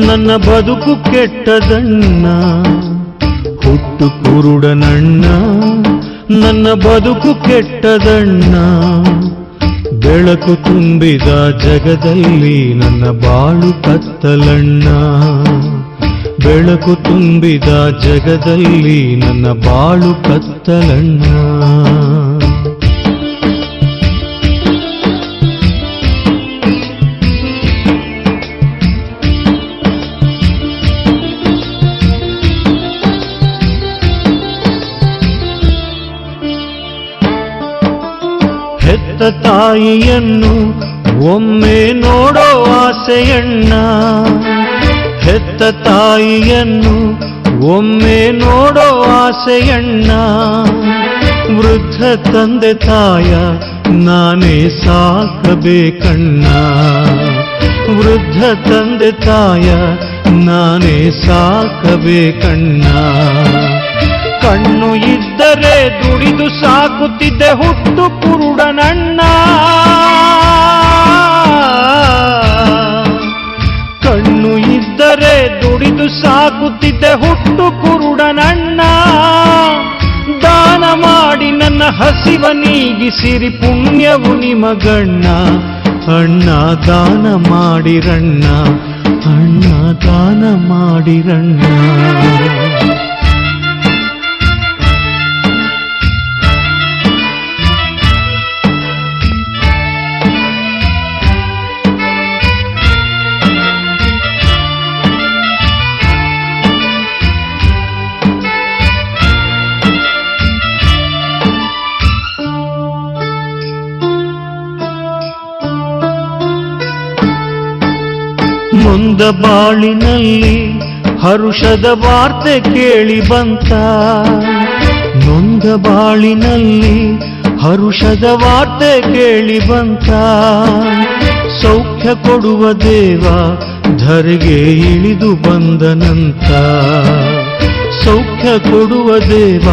ನನ್ನ ಬದುಕು ಕೆಟ್ಟದಣ್ಣ, ಹುಟ್ಟು ಕುರುಡನಣ್ಣ. ನನ್ನ ಬದುಕು ಕೆಟ್ಟದಣ್ಣ, ಬೆಳಕು ತುಂಬಿದ ಜಗದಲ್ಲಿ ನನ್ನ ಬಾಳು ಕತ್ತಲಣ್ಣ. ಬೆಳಕು ತುಂಬಿದ ಜಗದಲ್ಲಿ ನನ್ನ ಬಾಳು ಕತ್ತಲಣ್ಣ. ಹೆತ್ತ ತಾಯಿಯನ್ನು ಒಮ್ಮೆ ನೋಡೋ ಆಸೆಯಣ್ಣ, ಹೆತ್ತ ತಾಯಿಯನ್ನು ಒಮ್ಮೆ ನೋಡೋ ಆಸೆಯಣ್ಣ. ವೃದ್ಧ ತಂದೆ ತಾಯ ನಾನೇ ಸಾಕಬೇಕಣ್ಣ, ವೃದ್ಧ ತಂದೆ ತಾಯ ನಾನೇ ಸಾಕಬೇಕಣ್ಣ. ಕಣ್ಣು ಇದ್ದರೆ ದುಡಿದು ಸಾಕುತ್ತಿದ್ದೆ ಹುಟ್ಟು ಕುರುಡನಣ್ಣ, ಕಣ್ಣು ಇದ್ದರೆ ದುಡಿದು ಸಾಕುತ್ತಿದ್ದೆ ಹುಟ್ಟು ಕುರುಡನಣ್ಣ. ದಾನ ಮಾಡಿ ನನ್ನ ಹಸಿವ ನೀಗಿಸಿರಿ ಪುಣ್ಯವು ನಿಮಗಣ್ಣ. ಅಣ್ಣ ದಾನ ಮಾಡಿರಣ್ಣ, ಅಣ್ಣ ದಾನ ಮಾಡಿರಣ್ಣ. ನೊಂದ ಬಾಳಿನಲ್ಲಿ ಹರುಷದ ವಾರ್ತೆ ಕೇಳಿ ಬಂತ, ನೊಂದ ಬಾಳಿನಲ್ಲಿ ಹರುಷದ ವಾರ್ತೆ ಕೇಳಿ ಬಂತ. ಸೌಖ್ಯ ಕೊಡುವ ದೇವ ಧರೆಗೆ ಇಳಿದು ಬಂದನಂತ, ಸೌಖ್ಯ ಕೊಡುವ ದೇವ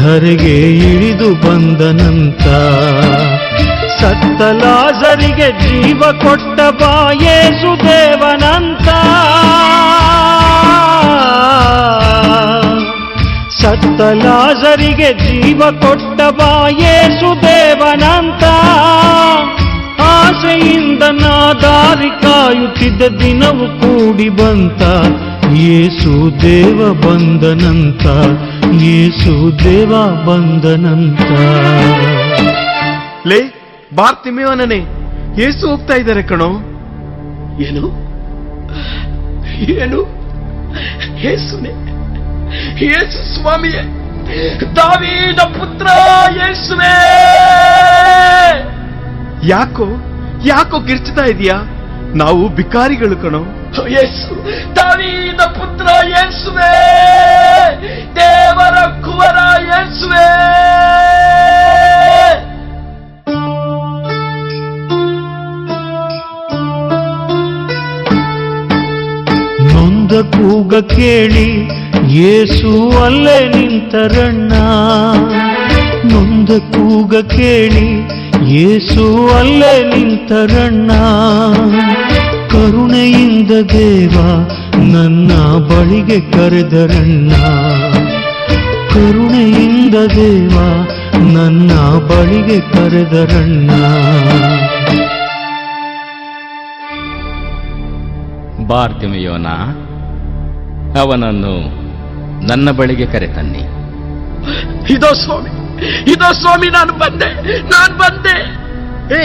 ಧರೆಗೆ ಇಳಿದು ಬಂದನಂತ. ಸತ್ತ ಲಾಜರಿಗೆ ಜೀವ ಕೊಟ್ಟ ಬಾ ಯೇಸು ದೇವನಂತ, ಸತ್ತ ಲಾಜರಿಗೆ ಜೀವ ಕೊಟ್ಟ ಬಾ ಯೇಸು ದೇವನಂತ. ಆಸೆಯಿಂದ ನಾ ದಾರಿ ಕಾಯುತ್ತಿದ್ದ ದಿನವು ಕೂಡಿ ಬಂತ, ಯೇಸು ದೇವ ಬಂದನಂತ, ಯೇಸು ದೇವ ಬಂದನಂತ. ಲೇ ಬಾರ್ತಿಮೇವನೇ, ಯೇಸು ಹೋಗ್ತಾ ಇದ್ದಾರೆ ಕಣೋ. ಏನು ಏನು ಯೇಸುನೇ, ಯೇಸು ಸ್ವಾಮಿಯೇ, ದಾವೀದ ಪುತ್ರ ಯೇಸುವೇ. ಯಾಕೋ ಯಾಕೋ ಕಿರ್ಚ್ತಾ ಇದೀಯಾ? ನಾವು ಭಿಕಾರಿಗಳು ಕಣೋ. ಯೇಸು, ದಾವೀದ ಪುತ್ರ ಯೇಸುವೇ, ದೇವರ ಕುವರ ಯೇಸುವೇ. ನೊಂದ ಕೂಗ ಕೇಳಿ ಯೇಸು ಅಲ್ಲೇ ನಿಂತರಣ್ಣ, ನೊಂದ ಕೂಗ ಕೇಳಿ ಯೇಸು ಅಲ್ಲೇ ನಿಂತರಣ್ಣ. ಕರುಣೆಯಿಂದ ದೇವ ನನ್ನ ಬಳಿಗೆ ಕರೆದರಣ್ಣ, ಕರುಣೆಯಿಂದ ದೇವ ನನ್ನ ಬಳಿಗೆ ಕರೆದರಣ್ಣ. ಬಾರ್ತಿಮೆಯೋನ, ಅವನನ್ನು ನನ್ನ ಬಳಿಗೆ ಕರೆತನ್ನಿ. ಇದೋ ಸ್ವಾಮಿ, ಇದೋ ಸ್ವಾಮಿ, ನಾನು ಬಂದೆ, ನಾನು ಬಂದೆ. ಏ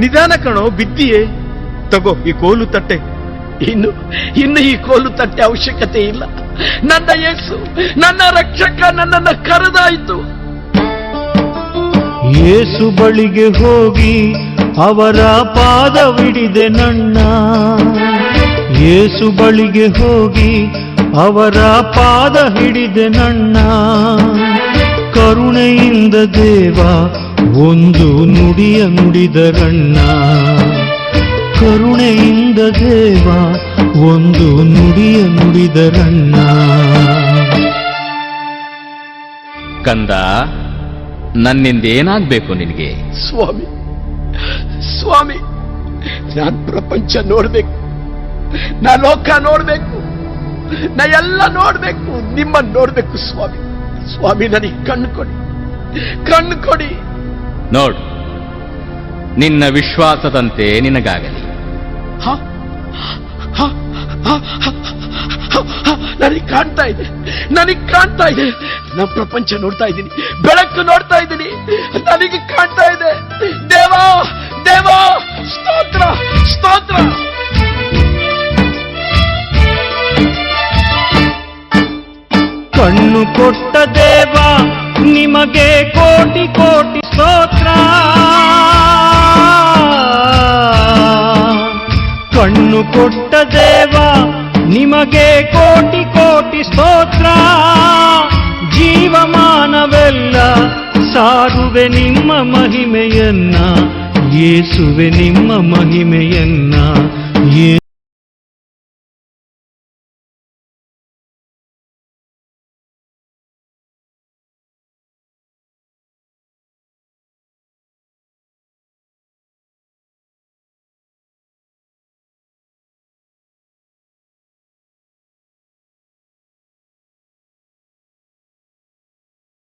ನಿಧಾನ ಕಣೋ, ಬಿದ್ದಿಯೇ. ತಗೋ ಈ ಕೋಲು ತಟ್ಟೆ. ಇನ್ನು ಈ ಕೋಲು ತಟ್ಟೆ ಅವಶ್ಯಕತೆ ಇಲ್ಲ. ನನ್ನ ಯೇಸು, ನನ್ನ ರಕ್ಷಕ ನನ್ನನ್ನು ಕರೆದಾಯಿತು. ಯೇಸು ಬಳಿಗೆ ಹೋಗಿ ಅವರ ಪಾದವಿಡಿದೆ ನನ್ನ, ಯೇಸು ಬಳಿಗೆ ಹೋಗಿ ಅವರ ಪಾದ ಹಿಡಿದೆ ನನ್ನ. ಕರುಣೆಯಿಂದ ದೇವ ಒಂದು ನುಡಿಯ ನುಡಿದರಣ್ಣ, ಕರುಣೆಯಿಂದ ದೇವ ಒಂದು ನುಡಿಯ ನುಡಿದರಣ್ಣ. ಕಂದ, ನನ್ನಿಂದೇನಾಗ್ಬೇಕು ನಿನಗೆ? ಸ್ವಾಮಿ, ಸ್ವಾಮಿ, ನಾನು ಪ್ರಪಂಚ ನೋಡ್ಬೇಕು, ನಾ ಲೋಕ ನೋಡ್ಬೇಕು, ನಾ ಎಲ್ಲ ನೋಡ್ಬೇಕು, ನಿಮ್ಮನ್ನು ನೋಡ್ಬೇಕು ಸ್ವಾಮಿ. ಸ್ವಾಮಿ ನನಗೆ ಕಣ್ಣು ಕೊಡಿ. ನೋಡು, ನಿನ್ನ ವಿಶ್ವಾಸದಂತೆ ನಿನಗಾಗಲಿ. ನನಗೆ ಕಾಣ್ತಾ ಇದೆ. ನಾನು ಪ್ರಪಂಚ ನೋಡ್ತಾ ಇದ್ದೀನಿ, ಬೆಳಕು ನೋಡ್ತಾ ಇದ್ದೀನಿ, ನನಗೆ ಕಾಣ್ತಾ ಇದೆ. ದೇವಾ ಸ್ತೋತ್ರ. ಕಣ್ಣು ಕೊಟ್ಟ ದೇವ ನಿಮಗೆ ಕೋಟಿ ಕೋಟಿ ಸ್ತೋತ್ರ. ಕಣ್ಣು ಕೊಟ್ಟ ದೇವ ನಿಮಗೆ ಕೋಟಿ ಕೋಟಿ ಸ್ತೋತ್ರ. ಜೀವಮಾನವೆಲ್ಲ ಸಾರುವೆ ನಿಮ್ಮ ಮಹಿಮೆಯನ್ನ, ಯೇಸುವೆ ನಿಮ್ಮ ಮಹಿಮೆಯನ್ನ,